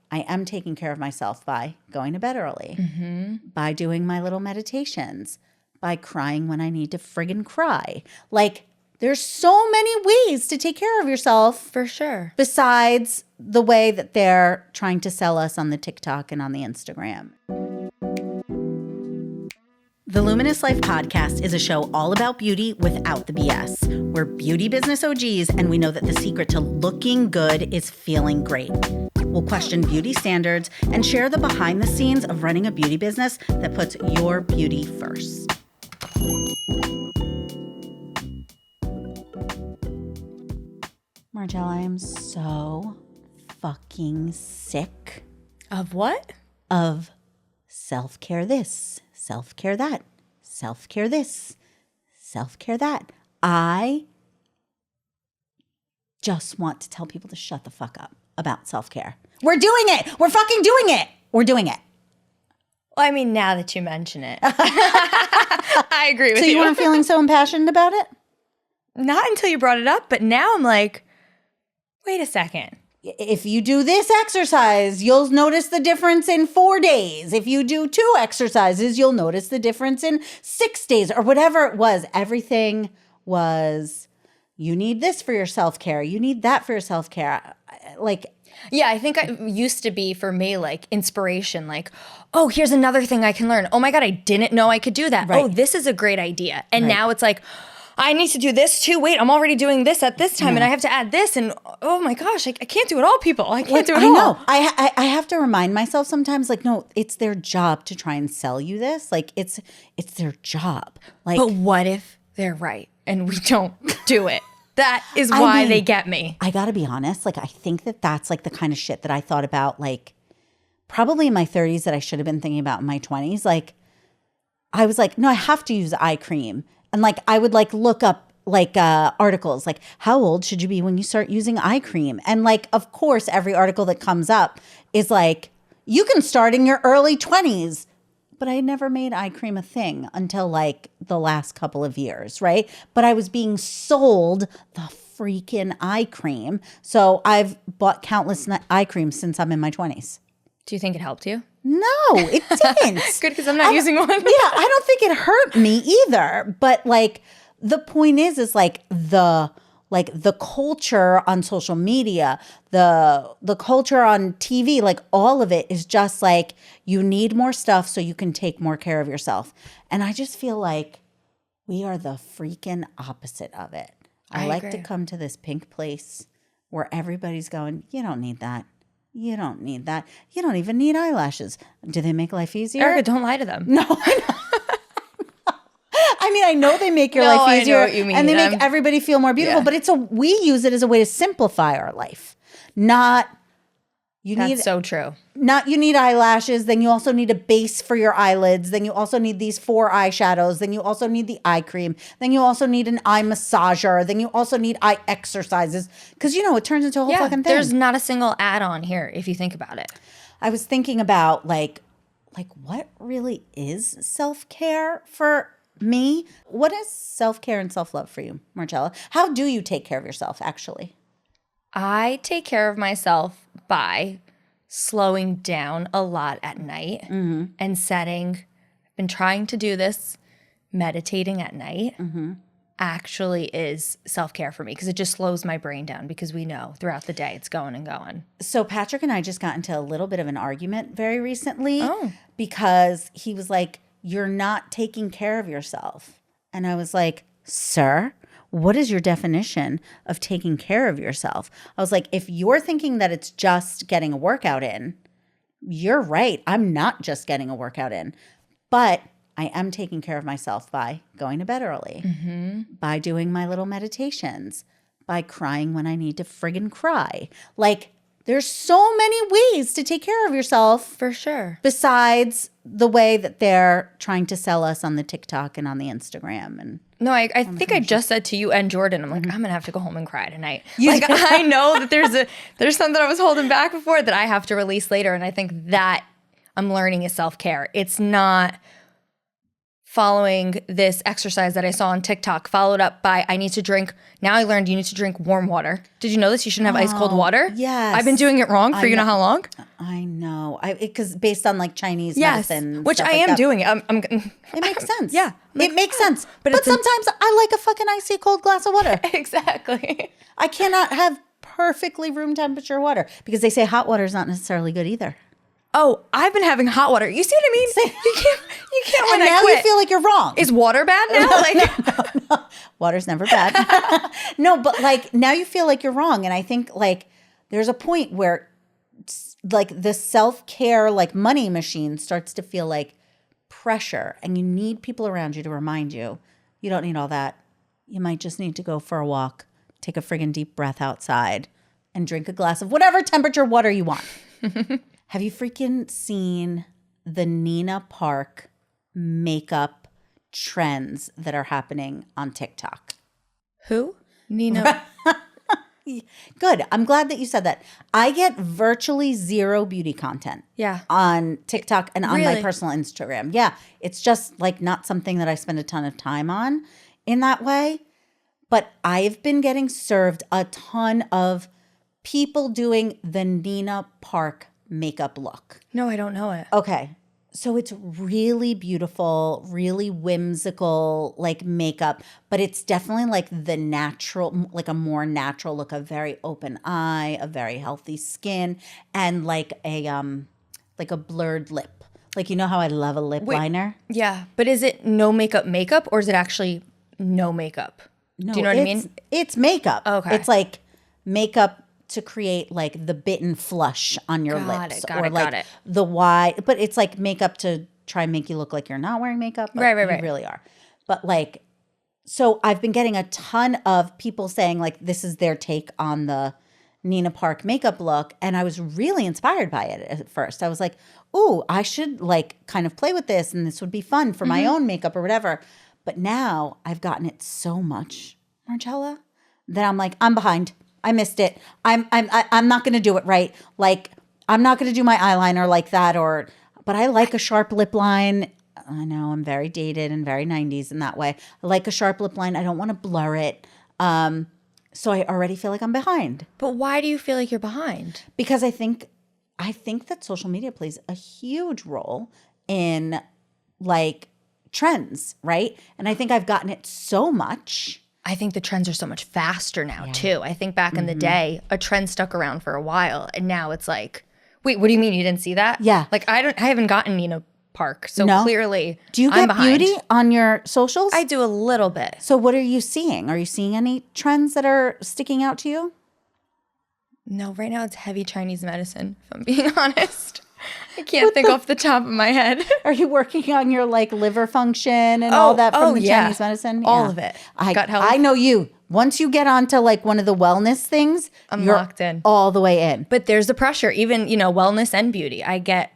I am taking care of myself by going to bed early, by doing my little meditations, by crying when I need to friggin' cry. Like, there's so many ways to take care of yourself. For sure. Besides the way that they're trying to sell us on the TikTok and on the Instagram. The Luminous Life Podcast is a show all about beauty without the BS. We're beauty business OGs, and we know that the secret to looking good is feeling great. We'll question beauty standards and share the behind the scenes of running a beauty business that puts your beauty first. Marcella, I am so fucking sick. Of what? Of self-care this, self-care that, self-care this, self-care that. I just want to tell people to shut the fuck up about self-care. We're doing it. We're fucking doing it. We're doing it. Well, I mean, now that you mention it, I agree with you. So you weren't feeling so impassioned about it? Not until you brought it up, but now I'm like, wait a second. If you do this exercise, you'll notice the difference in 4 days. If you do 2 exercises, you'll notice the difference in 6 days or whatever it was. Everything was, you need this for your self-care. You need that for your self-care. Yeah, I think I used to be, for me, like inspiration, like, oh, here's another thing I can learn. Oh my God, I didn't know I could do that. Right. Oh, this is a great idea. And now it's like, I need to do this too. Wait, I'm already doing this at this time and I have to add this. And oh my gosh, I can't do it all, people. I can't do it all. I know. I have to remind myself sometimes, like, no, it's their job to try and sell you this. Like, it's their job. Like, but what if they're right and we don't do it? That is why they get me. I got to be honest. Like, I think that that's like the kind of shit that I thought about, like, probably in my 30s that I should have been thinking about in my 20s. Like, I was like, no, I have to use eye cream. And like, I would like look up like articles, like how old should you be when you start using eye cream? And like, of course, every article that comes up is like, you can start in your early 20s. But I never made eye cream a thing until like the last couple of years, right? But I was being sold the freaking eye cream. So I've bought countless eye creams since I'm in my 20s. Do you think it helped you? No, it didn't. Good, because I'm not using one. Yeah, I don't think it hurt me either. But like, the point is like the culture on social media, the culture on TV, like all of it is just like, you need more stuff so you can take more care of yourself. And I just feel like we are the freaking opposite of it. I like to come to this pink place where everybody's going, you don't need that. You don't need that. You don't even need eyelashes. Do they make life easier? Erika, don't lie to them. No, I know. I mean, I know they make your life easier, I know what you mean. And they make everybody feel more beautiful. But we use it as a way to simplify our life. Not That's so true. Not you need eyelashes. Then you also need a base for your eyelids. Then you also need these 4 eyeshadows. Then you also need the eye cream. Then you also need an eye massager. Then you also need eye exercises. Because it turns into a whole fucking thing. There's not a single add-on here if you think about it. I was thinking about like what really is self-care for me? What is self-care and self-love for you, Marcella? How do you take care of yourself, actually? I take care of myself by slowing down a lot at night and I've been trying to do this, meditating at night actually is self-care for me because it just slows my brain down because we know throughout the day it's going and going. So Patrick and I just got into a little bit of an argument very recently because he was like, you're not taking care of yourself. And I was like, sir, what is your definition of taking care of yourself? I was like, if you're thinking that it's just getting a workout in, you're right. I'm not just getting a workout in, but I am taking care of myself by going to bed early, by doing my little meditations, by crying when I need to friggin' cry. Like, there's so many ways to take care of yourself. For sure. Besides the way that they're trying to sell us on the TikTok and on the Instagram. And no, I think I just said to you and Jordan, I'm like, I'm going to have to go home and cry tonight. Like, I know that there's something I was holding back before that I have to release later. And I think that I'm learning is self-care. It's not following this exercise that I saw on TikTok, followed up by now I learned you need to drink warm water. Did you know this? You shouldn't have ice cold water. Yes. I've been doing it wrong for you know how long? I know. Because based on like Chinese medicine. Which I am doing it. It makes sense. Yeah. It makes sense. But sometimes I like a fucking icy cold glass of water. Exactly. I cannot have perfectly room temperature water because they say hot water is not necessarily good either. Oh, I've been having hot water. You see what I mean? You can't when and I now quit. You feel like you're wrong. Is water bad now? No. Water's never bad. No, but like now you feel like you're wrong. And I think like there's a point where like the self-care like money machine starts to feel like pressure, and you need people around you to remind you don't need all that. You might just need to go for a walk, take a friggin' deep breath outside, and drink a glass of whatever temperature water you want. Have you freaking seen the Nina Park makeup trends that are happening on TikTok? Who? Nina. Good. I'm glad that you said that. I get virtually zero beauty content on TikTok and on my personal Instagram. Yeah. It's just like not something that I spend a ton of time on in that way. But I've been getting served a ton of people doing the Nina Park makeup look. No, I don't know it. Okay. So it's really beautiful, really whimsical, like makeup, but it's definitely like the natural, like a more natural look, a very open eye, a very healthy skin, and like a blurred lip. Like, you know how I love a lip liner? Yeah. But is it no makeup or is it actually no makeup? No, do you know what I mean? It's makeup. Okay. It's like makeup to create like the bitten flush on your lips, got it. the wide, but it's like makeup to try and make you look like you're not wearing makeup. But right. You really are. But like, so I've been getting a ton of people saying like this is their take on the Nina Park makeup look, and I was really inspired by it at first. I was like, "Ooh, I should like kind of play with this, and this would be fun for my own makeup or whatever." But now I've gotten it so much, Marcella, that I'm like, I'm behind. I missed it. I'm not going to do it right. Like, I'm not going to do my eyeliner like that. But I like a sharp lip line. I know I'm very dated and very 90s in that way. I like a sharp lip line. I don't want to blur it. So I already feel like I'm behind. But why do you feel like you're behind? Because I think that social media plays a huge role in like trends, right? And I think I've gotten it so much. I think the trends are so much faster now, too. I think back in the day, a trend stuck around for a while, and now it's like, wait, what do you mean you didn't see that? Yeah. Like, I haven't gotten Nina Park, so clearly do you I'm get behind. beauty on your socials? I do a little bit. So what are you seeing? Are you seeing any trends that are sticking out to you? No, right now it's heavy Chinese medicine, if I'm being honest. I can't think off the top of my head. Are you working on your like liver function and all that from the Chinese medicine? All of it. Gut health. I know you. Once you get onto like one of the wellness things, you're locked in. All the way in. But there's the pressure, even, wellness and beauty. I get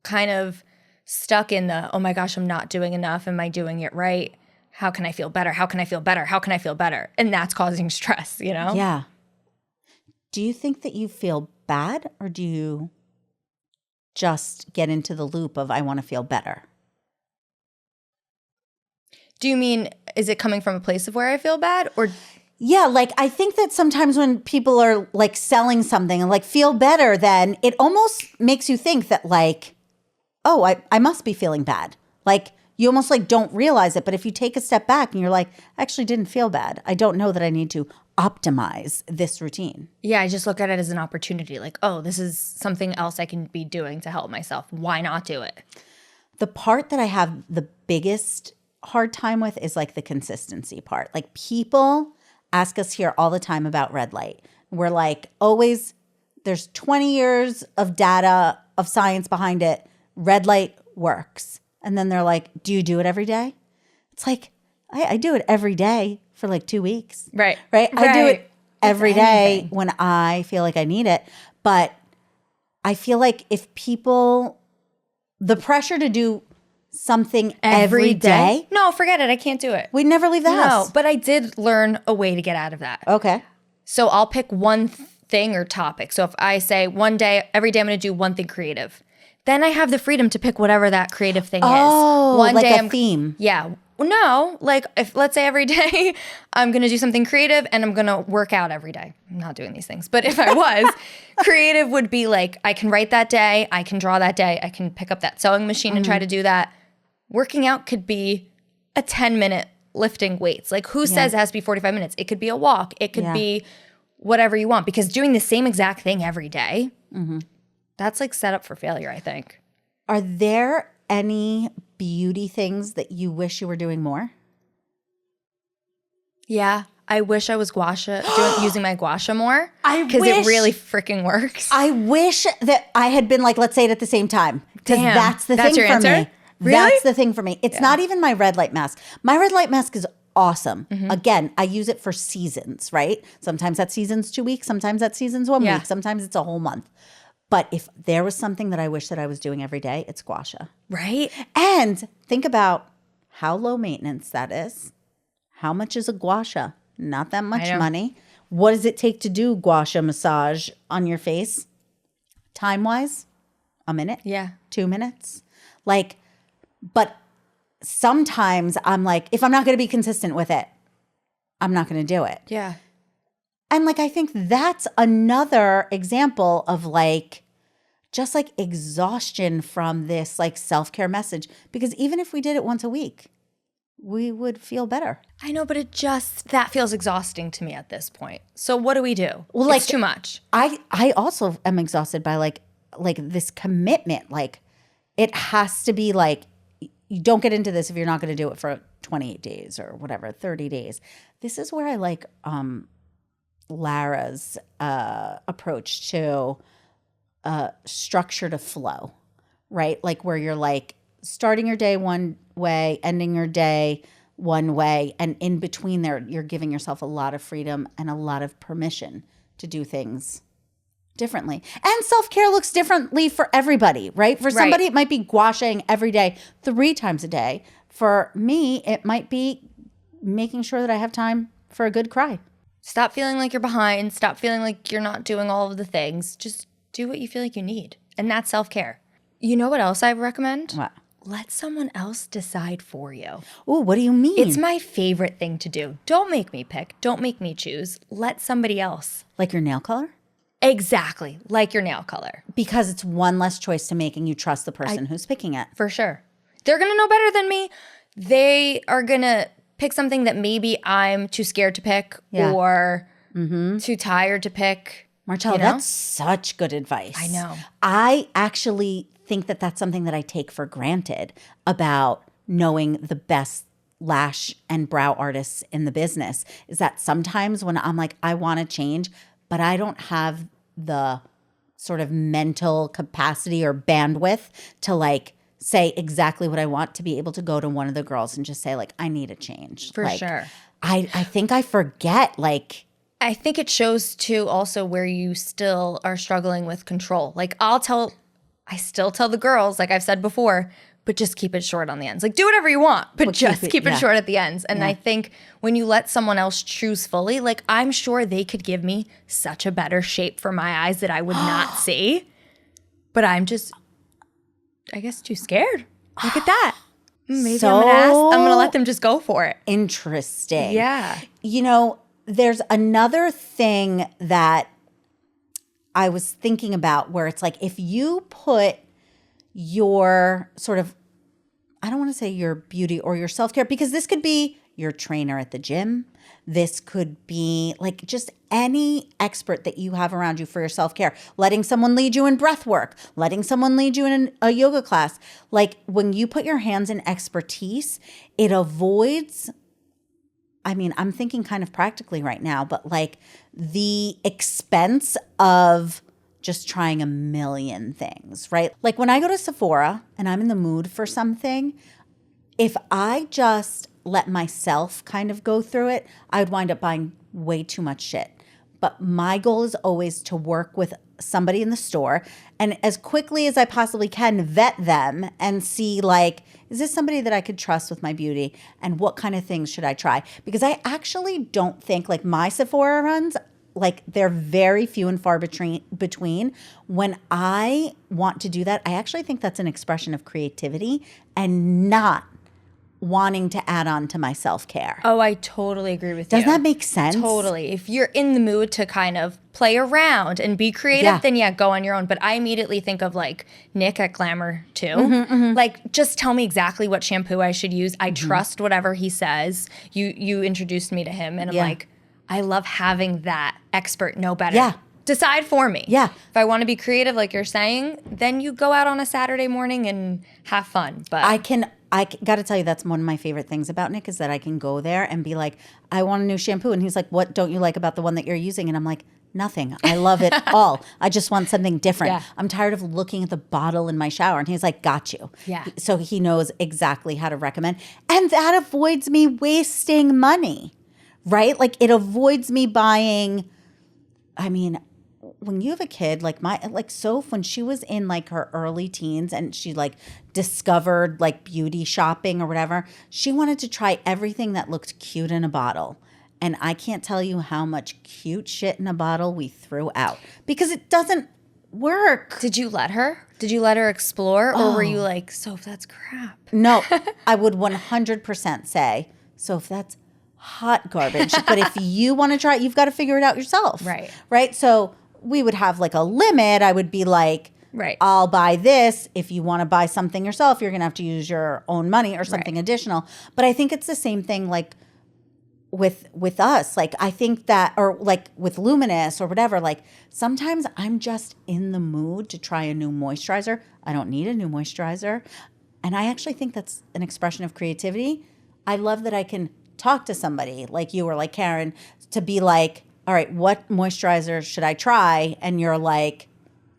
kind of stuck in the, oh my gosh, I'm not doing enough. Am I doing it right? How can I feel better? How can I feel better? How can I feel better? And that's causing stress, Yeah. Do you think that you feel bad, or do you just get into the loop of I want to feel better? Do you mean, is it coming from a place of where I feel bad, or? Yeah, like I think that sometimes when people are like selling something and like feel better, then it almost makes you think that like, oh, I must be feeling bad. Like you almost like don't realize it. But if you take a step back and you're like, I actually didn't feel bad. I don't know that I need to optimize this routine. Yeah, I just look at it as an opportunity. Like, oh, this is something else I can be doing to help myself. Why not do it? The part that I have the biggest hard time with is like the consistency part. Like people ask us here all the time about red light. We're like, always, there's 20 years of data, of science behind it. Red light works. And then they're like, do you do it every day? It's like, I do it every day for like 2 weeks. Right. I do it every day when I feel like I need it. But I feel like if people, the pressure to do something every day. No, forget it. I can't do it. We'd never leave the house. No, but I did learn a way to get out of that. Okay. So I'll pick one thing or topic. So if I say every day I'm going to do one thing creative, then I have the freedom to pick whatever that creative thing is. Oh, One like day a theme. Yeah. No, like if let's say every day I'm going to do something creative and I'm going to work out every day. I'm not doing these things. But if I was, creative would be like I can write that day, I can draw that day, I can pick up that sewing machine and try to do that. Working out could be a 10-minute lifting weights. Like who says it has to be 45 minutes? It could be a walk. It could be whatever you want, because doing the same exact thing every day, that's like set up for failure, I think. Are there any beauty things that you wish you were doing more? Yeah. I wish I was using my gua sha more, I because wish- it really freaking works. I wish that I had been like, let's say it at the same time. Because Damn. that's the That's thing your for answer? me. Really? That's the thing for me. It's not even my red light mask. My red light mask is awesome. Again, I use it for seasons, right? Sometimes that season's 2 weeks. Sometimes that season's 1 week. Sometimes it's a whole month. But if there was something that I wish that I was doing every day, it's gua sha. Right? And think about how low maintenance that is. How much is a gua sha? Not that much money. What does it take to do gua sha massage on your face? Time-wise, a minute? Yeah. 2 minutes? Like, but sometimes I'm like, if I'm not going to be consistent with it, I'm not going to do it. Yeah. And like, I think that's another example of like, just like exhaustion from this like self-care message. Because even if we did it once a week, we would feel better. I know, but that feels exhausting to me at this point. So what do we do? Well, like, it's too much. I also am exhausted by like this commitment. Like it has to be like, you don't get into this if you're not going to do it for 28 days or whatever, 30 days. This is where I like Lara's approach to structure to flow, right? Like where you're like starting your day one way, ending your day one way, and in between there, you're giving yourself a lot of freedom and a lot of permission to do things differently. And self-care looks differently for everybody, right? For somebody, it might be gua shaing every day, 3 times a day. For me, it might be making sure that I have time for a good cry. Stop feeling like you're behind. Stop feeling like you're not doing all of the things. Just do what you feel like you need. And that's self-care. You know what else I recommend? What? Let someone else decide for you. Oh, what do you mean? It's my favorite thing to do. Don't make me pick. Don't make me choose. Let somebody else. Like your nail color? Exactly. Like your nail color. Because it's one less choice to make and you trust the person who's picking it. For sure. They're going to know better than me. They are going to pick something that maybe I'm too scared to pick or too tired to pick. Marcella, that's such good advice. I know. I actually think that that's something that I take for granted about knowing the best lash and brow artists in the business, is that sometimes when I'm like, I want to change, but I don't have the sort of mental capacity or bandwidth to like say exactly what I want, to be able to go to one of the girls and just say like, I need a change. For like, sure. I think I forget like. I think it shows too also where you still are struggling with control. Like I still tell the girls, like I've said before, but just keep it short on the ends. Like do whatever you want, but just keep it short at the ends. And I think when you let someone else choose fully, like I'm sure they could give me such a better shape for my eyes that I would not see. But I'm just, I guess, too scared. Look at that. Maybe I'm going to let them just go for it. Interesting. Yeah. You know, there's another thing that I was thinking about where it's like, if you put your sort of, I don't want to say your beauty or your self-care, because this could be your trainer at the gym. This could be like just any expert that you have around you for your self-care, letting someone lead you in breath work, letting someone lead you in a yoga class. Like when you put your hands in expertise, it avoids, I mean, I'm thinking kind of practically right now, but like the expense of just trying a million things, right? Like when I go to Sephora and I'm in the mood for something, if I just let myself kind of go through it, I would wind up buying way too much shit. But my goal is always to work with somebody in the store and as quickly as I possibly can vet them and see like, is this somebody that I could trust with my beauty, and what kind of things should I try? Because I actually don't think like my Sephora runs, like they're very few and far between. When I want to do that, I actually think that's an expression of creativity and not wanting to add on to my self-care. Oh, I totally agree with you. Does that make sense? Totally. If you're in the mood to kind of play around and be creative, then go on your own. But I immediately think of like Nick at Glamour too. Like, just tell me exactly what shampoo I should use. I trust whatever he says. You introduced me to him, and I'm like, I love having that expert know better. Yeah. Decide for me. Yeah. If I want to be creative, like you're saying, then you go out on a Saturday morning and have fun. But I got to tell you, that's one of my favorite things about Nick is that I can go there and be like, I want a new shampoo. And he's like, what don't you like about the one that you're using? And I'm like, nothing. I love it all. I just want something different. Yeah. I'm tired of looking at the bottle in my shower. And he's like, got you. Yeah. So he knows exactly how to recommend. And that avoids me wasting money, right? Like it avoids me buying, I mean, when you have a kid, like Soph, when she was in like her early teens and she like discovered like beauty shopping or whatever, she wanted to try everything that looked cute in a bottle. And I can't tell you how much cute shit in a bottle we threw out because it doesn't work. Did you let her? Did you let her explore? Or were you like, Soph, that's crap? No, I would 100% say, Soph, that's hot garbage. But if you want to try it, you've got to figure it out yourself. Right. Right? So we would have like a limit. I would be like, I'll buy this. If you want to buy something yourself, you're going to have to use your own money or something additional. But I think it's the same thing like with us. Like I think that, or like with Luminous or whatever, like sometimes I'm just in the mood to try a new moisturizer. I don't need a new moisturizer. And I actually think that's an expression of creativity. I love that I can talk to somebody like you or like Karen to be like, all right, what moisturizer should I try? And you're like,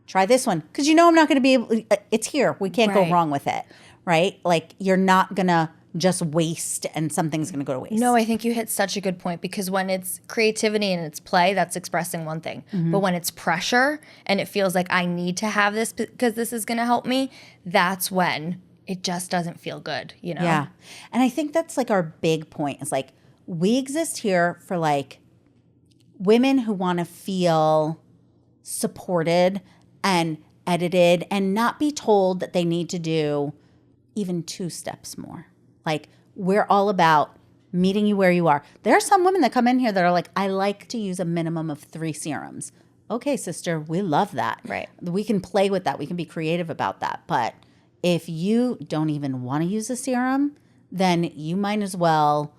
try this one. Because you know I'm not going to be able, it's here. We can't go wrong with it, right? Like you're not going to just waste and something's going to go to waste. No, I think you hit such a good point because when it's creativity and it's play, that's expressing one thing. But when it's pressure and it feels like I need to have this because this is going to help me, that's when it just doesn't feel good, you know? Yeah. And I think that's like our big point is like we exist here for like women who want to feel supported and edited and not be told that they need to do even 2 steps more. Like we're all about meeting you where you are. There are some women that come in here that are like, I like to use a minimum of 3 serums. Okay, sister, we love that. Right. We can play with that. We can be creative about that. But if you don't even want to use a serum, then you might as well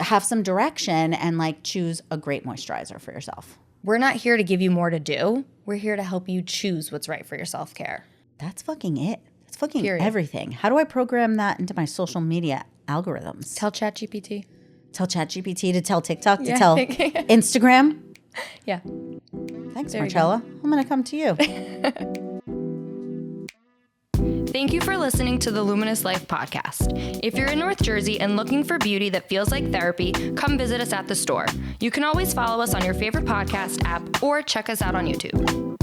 have some direction and like choose a great moisturizer for yourself. We're not here to give you more to do. We're here to help you choose what's right for your self-care. That's fucking it. That's fucking Period. everything. How do I program that into my social media algorithms? Tell ChatGPT. Tell ChatGPT to tell TikTok, to tell Instagram. Yeah. Thanks, Marcella. I'm going to come to you. Thank you for listening to the Luminous Life Podcast. If you're in North Jersey and looking for beauty that feels like therapy, come visit us at the store. You can always follow us on your favorite podcast app or check us out on YouTube.